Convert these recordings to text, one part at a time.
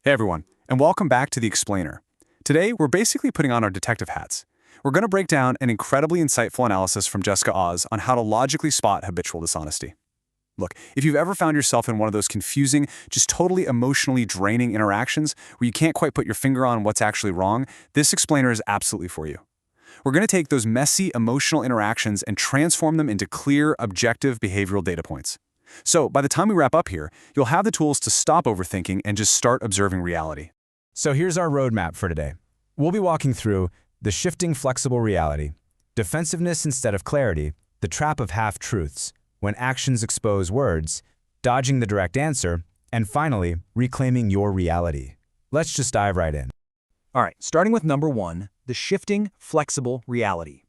Hey everyone, and welcome back to The Explainer. Today, we're basically putting on our detective hats. We're going to break down an incredibly insightful analysis from Jessica Oz on how to logically spot habitual dishonesty. Look, if you've ever found yourself in one of those confusing, just totally emotionally draining interactions where you can't quite put your finger on what's actually wrong, this explainer is absolutely for you. We're going to take those messy, emotional interactions and transform them into clear, objective behavioral data points. So, by the time we wrap up here, you'll have the tools to stop overthinking and just start observing reality. So here's our roadmap for today. We'll be walking through the shifting flexible reality, defensiveness instead of clarity, the trap of half-truths, when actions expose words, dodging the direct answer, and finally, reclaiming your reality. Let's just dive right in. All right, starting with number 1, the shifting flexible reality.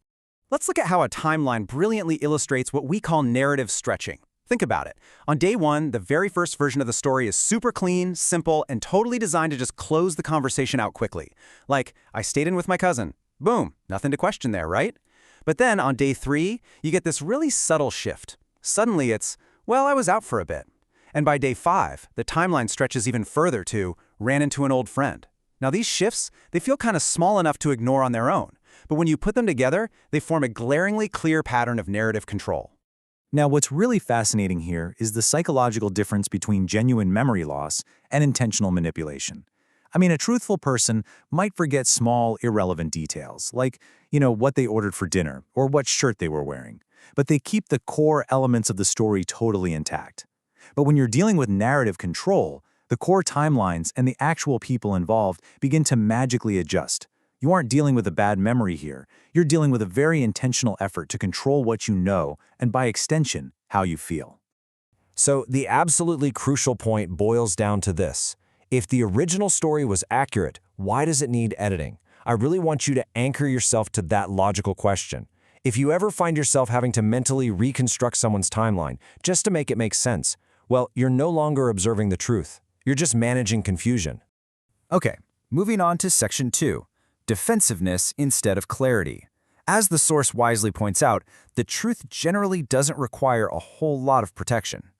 Let's look at how a timeline brilliantly illustrates what we call narrative stretching. Think about it. On day 1, the very first version of the story is super clean, simple, and totally designed to just close the conversation out quickly. Like, I stayed in with my cousin. Boom, nothing to question there, right? But then on day 3, you get this really subtle shift. Suddenly it's, well, I was out for a bit. And by day 5, the timeline stretches even further to, ran into an old friend. Now these shifts, they feel kind of small enough to ignore on their own. But when you put them together, they form a glaringly clear pattern of narrative control. Now, what's really fascinating here is the psychological difference between genuine memory loss and intentional manipulation. I mean, a truthful person might forget small, irrelevant details, like, what they ordered for dinner or what shirt they were wearing, but they keep the core elements of the story totally intact. But when you're dealing with narrative control, the core timelines and the actual people involved begin to magically adjust. You aren't dealing with a bad memory here. You're dealing with a very intentional effort to control what you know and, by extension, how you feel. So the absolutely crucial point boils down to this. If the original story was accurate, why does it need editing? I really want you to anchor yourself to that logical question. If you ever find yourself having to mentally reconstruct someone's timeline just to make it make sense, well, you're no longer observing the truth. You're just managing confusion. Okay, moving on to section 2. Defensiveness instead of clarity. As the source wisely points out, the truth generally doesn't require a whole lot of protection.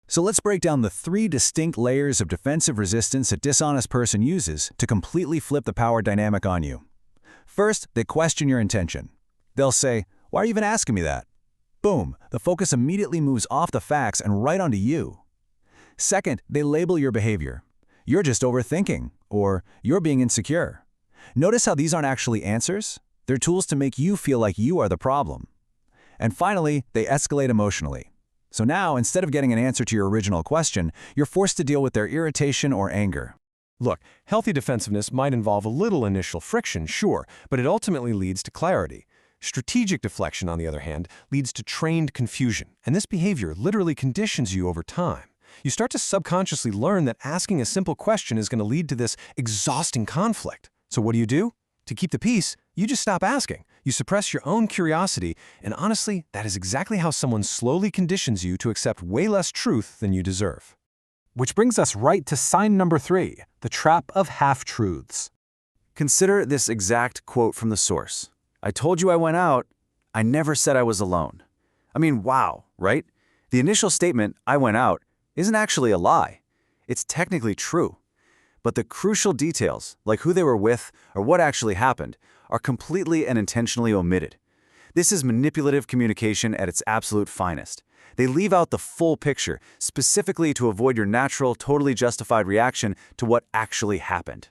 So let's break down the 3 distinct layers of defensive resistance a dishonest person uses to completely flip the power dynamic on you. First, they question your intention. They'll say, "Why are you even asking me that?" Boom, the focus immediately moves off the facts and right onto you. Second, they label your behavior. "You're just overthinking," or "You're being insecure." Notice how these aren't actually answers? They're tools to make you feel like you are the problem. And finally, they escalate emotionally. So now, instead of getting an answer to your original question, you're forced to deal with their irritation or anger. Look, healthy defensiveness might involve a little initial friction, sure, but it ultimately leads to clarity. Strategic deflection, on the other hand, leads to trained confusion, and this behavior literally conditions you over time. You start to subconsciously learn that asking a simple question is going to lead to this exhausting conflict. So what do? To keep the peace, you just stop asking. You suppress your own curiosity, and honestly, that is exactly how someone slowly conditions you to accept way less truth than you deserve. Which brings us right to sign number 3, the trap of half-truths. Consider this exact quote from the source. "I told you I went out. I never said I was alone." I mean, wow, right? The initial statement, "I went out," isn't actually a lie. It's technically true. But the crucial details, like who they were with or what actually happened, are completely and intentionally omitted. This is manipulative communication at its absolute finest. They leave out the full picture, specifically to avoid your natural, totally justified reaction to what actually happened.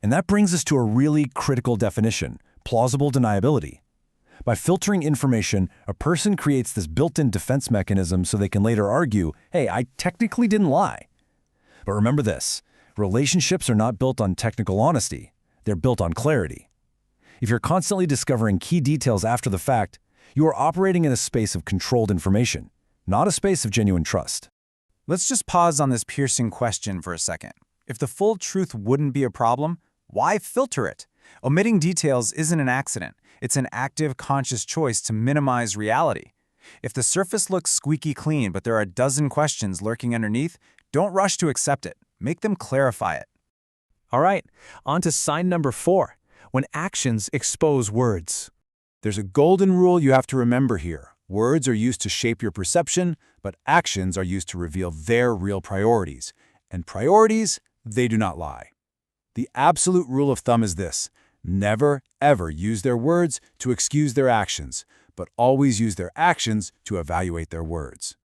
And that brings us to a really critical definition: plausible deniability. By filtering information, a person creates this built-in defense mechanism so they can later argue, "Hey, I technically didn't lie." But remember this. Relationships are not built on technical honesty. They're built on clarity. If you're constantly discovering key details after the fact, you are operating in a space of controlled information, not a space of genuine trust. Let's just pause on this piercing question for a second. If the full truth wouldn't be a problem, why filter it? Omitting details isn't an accident. It's an active, conscious choice to minimize reality. If the surface looks squeaky clean, but there are a dozen questions lurking underneath, don't rush to accept it. Make them clarify it. All right, on to sign number 4, when actions expose words. There's a golden rule you have to remember here. Words are used to shape your perception, but actions are used to reveal their real priorities. And priorities, they do not lie. The absolute rule of thumb is this: never, ever use their words to excuse their actions, but always use their actions to evaluate their words.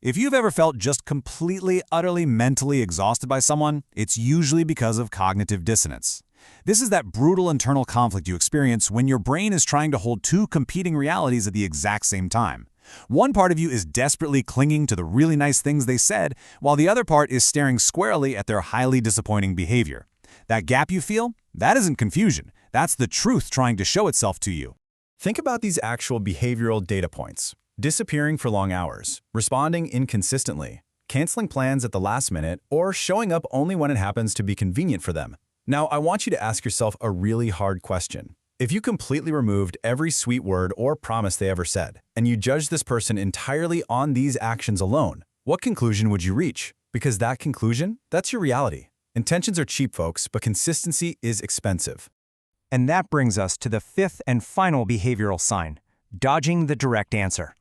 If you've ever felt just completely, utterly mentally exhausted by someone, it's usually because of cognitive dissonance. This is that brutal internal conflict you experience when your brain is trying to hold two competing realities at the exact same time. One part of you is desperately clinging to the really nice things they said, while the other part is staring squarely at their highly disappointing behavior. That gap you feel? That isn't confusion. That's the truth trying to show itself to you. Think about these actual behavioral data points. Disappearing for long hours, responding inconsistently, canceling plans at the last minute, or showing up only when it happens to be convenient for them. Now, I want you to ask yourself a really hard question. If you completely removed every sweet word or promise they ever said, and you judged this person entirely on these actions alone, what conclusion would you reach? Because that conclusion, that's your reality. Intentions are cheap, folks, but consistency is expensive. And that brings us to the fifth and final behavioral sign: dodging the direct answer.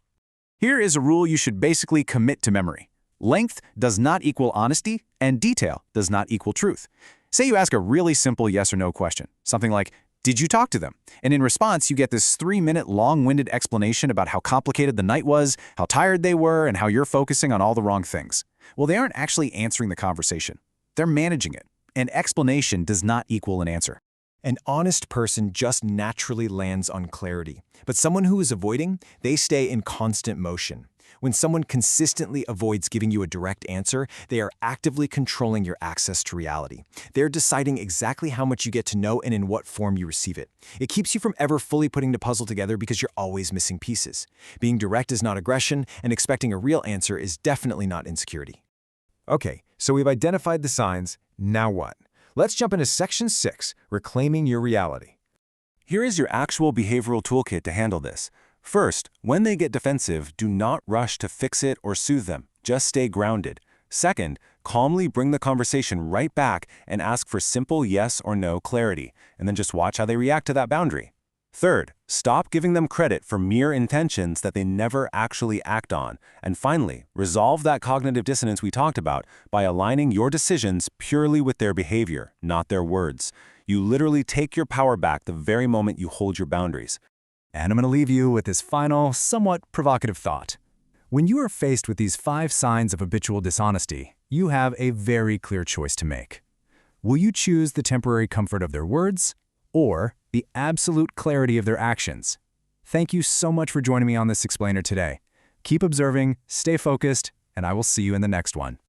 Here is a rule you should basically commit to memory. Length does not equal honesty, and detail does not equal truth. Say you ask a really simple yes or no question, something like, "Did you talk to them?" And in response, you get this 3-minute long-winded explanation about how complicated the night was, how tired they were, and how you're focusing on all the wrong things. Well, they aren't actually answering the conversation. They're managing it. An explanation does not equal an answer. An honest person just naturally lands on clarity, but someone who is avoiding, they stay in constant motion. When someone consistently avoids giving you a direct answer, they are actively controlling your access to reality. They're deciding exactly how much you get to know and in what form you receive it. It keeps you from ever fully putting the puzzle together because you're always missing pieces. Being direct is not aggression, and expecting a real answer is definitely not insecurity. Okay, so we've identified the signs. Now what? Let's jump into Section 6, Reclaiming Your Reality. Here is your actual behavioral toolkit to handle this. First, when they get defensive, do not rush to fix it or soothe them. Just stay grounded. Second, calmly bring the conversation right back and ask for simple yes or no clarity, and then just watch how they react to that boundary. Third, stop giving them credit for mere intentions that they never actually act on. And finally, resolve that cognitive dissonance we talked about by aligning your decisions purely with their behavior, not their words. You literally take your power back the very moment you hold your boundaries. And I'm going to leave you with this final, somewhat provocative thought. When you are faced with these 5 signs of habitual dishonesty, you have a very clear choice to make. Will you choose the temporary comfort of their words or the absolute clarity of their actions? Thank you so much for joining me on this explainer today. Keep observing, stay focused, and I will see you in the next one.